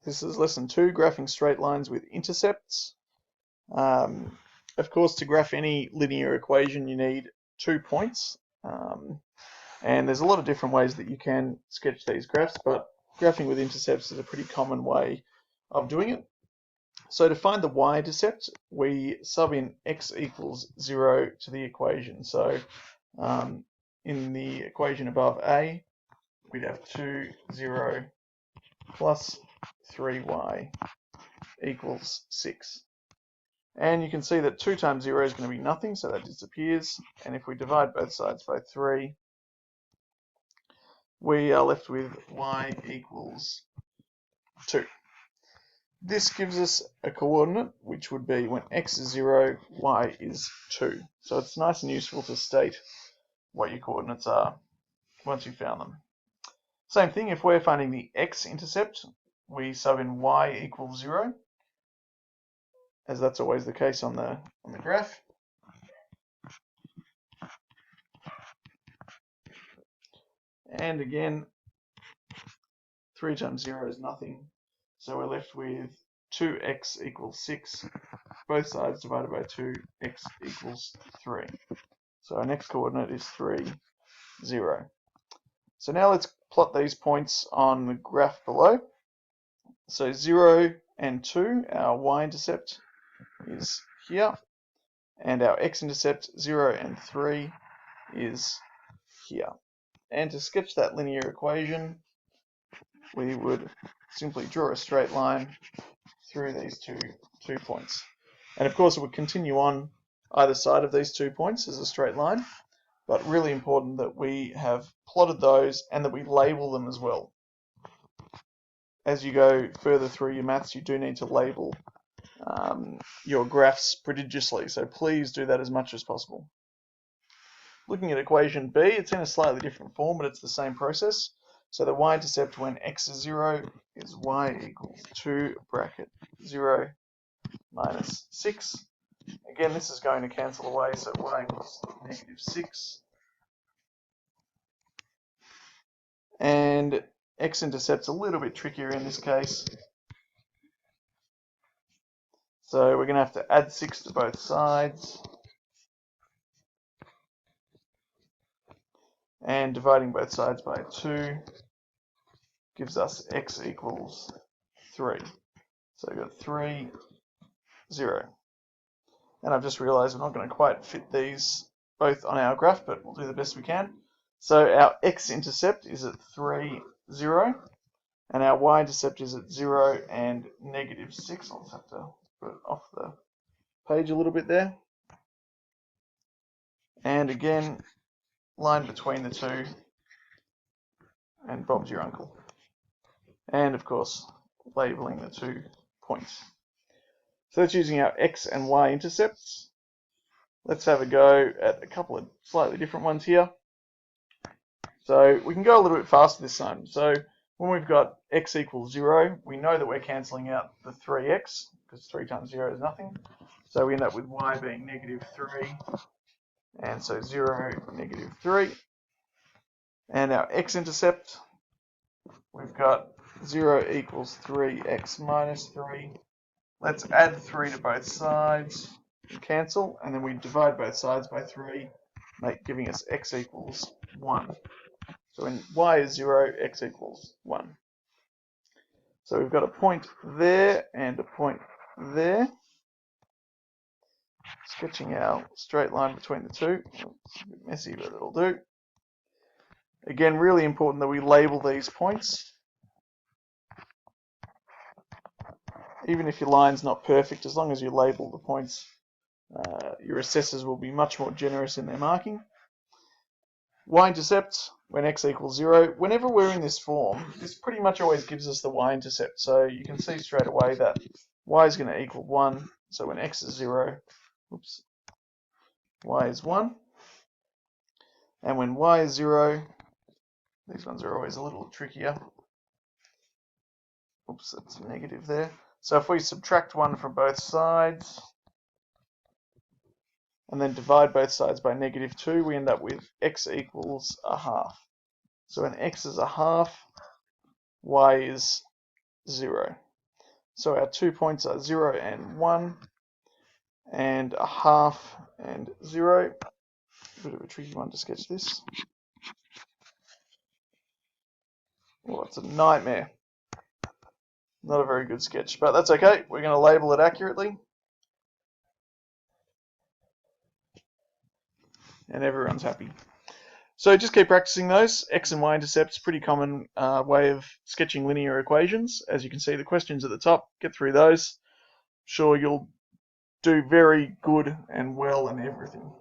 This is lesson 2, graphing straight lines with intercepts. Of course, to graph any linear equation, you need 2 points. And there's a lot of different ways that you can sketch these graphs, but graphing with intercepts is a pretty common way of doing it. So to find the y-intercept, we sub in x equals 0 to the equation. So in the equation above a, we'd have 2, 0 plus 3y equals 6. And you can see that 2 times 0 is going to be nothing, so that disappears. And if we divide both sides by 3, we are left with y equals 2. This gives us a coordinate, which would be when x is 0, y is 2. So it's nice and useful to state what your coordinates are once you've found them. Same thing, if we're finding the x-intercept, we sub in y equals 0, as that's always the case on the graph. And again, 3 times 0 is nothing, so we're left with 2x equals 6, both sides divided by 2, x equals 3. So our next coordinate is 3, 0. So now let's plot these points on the graph below. So 0 and 2, our y-intercept is here, and our x-intercept 0 and 3 is here. And to sketch that linear equation, we would simply draw a straight line through these two points. And of course it would continue on either side of these 2 points as a straight line, but really important that we have plotted those and that we label them as well. As you go further through your maths, you do need to label your graphs prodigiously, so please do that as much as possible. Looking at equation B, it's in a slightly different form, but it's the same process. So the y-intercept when x is 0 is y equals 2 bracket 0 minus 6. Again, this is going to cancel away, so y equals negative 6. And x-intercept's a little bit trickier in this case. So we're going to have to add 6 to both sides. And dividing both sides by 2 gives us x equals 3. So we've got 3, 0. And I've just realized we're not going to quite fit these both on our graph, but we'll do the best we can. So our x-intercept is at 3, 0. And our y-intercept is at 0 and negative 6. I'll just have to put it off the page a little bit there. And again, line between the two, and Bob's your uncle. And of course, labeling the 2 points. So that's using our x and y intercepts. Let's have a go at a couple of slightly different ones here. So we can go a little bit faster this time. So when we've got x equals 0, we know that we're cancelling out the 3x, because 3 times 0 is nothing. So we end up with y being negative 3. And so 0, negative 3. And our x-intercept, we've got 0 equals 3x minus 3. Let's add 3 to both sides and cancel. And then we divide both sides by 3, giving us x equals 1. So when y is 0, x equals 1. So we've got a point there and a point there. Sketching our straight line between the two. It's a bit messy, but it'll do. Again, really important that we label these points. Even if your line's not perfect, as long as you label the points, your assessors will be much more generous in their marking. Y-intercept, when x equals 0. Whenever we're in this form, this pretty much always gives us the y-intercept. So you can see straight away that y is going to equal 1. So when x is 0, oops, y is 1. And when y is 0, these ones are always a little trickier. Oops, that's a negative there. So if we subtract 1 from both sides, and then divide both sides by negative 2, we end up with x equals a half. So when x is a half, y is 0. So our 2 points are 0 and 1, and a half and 0. A bit of a tricky one to sketch this. Well, it's a nightmare. Not a very good sketch, but that's okay. We're going to label it accurately. And everyone's happy. So just keep practicing those. X and Y intercepts, pretty common way of sketching linear equations. As you can see, the questions at the top, get through those. Sure, you'll do very good and well in everything.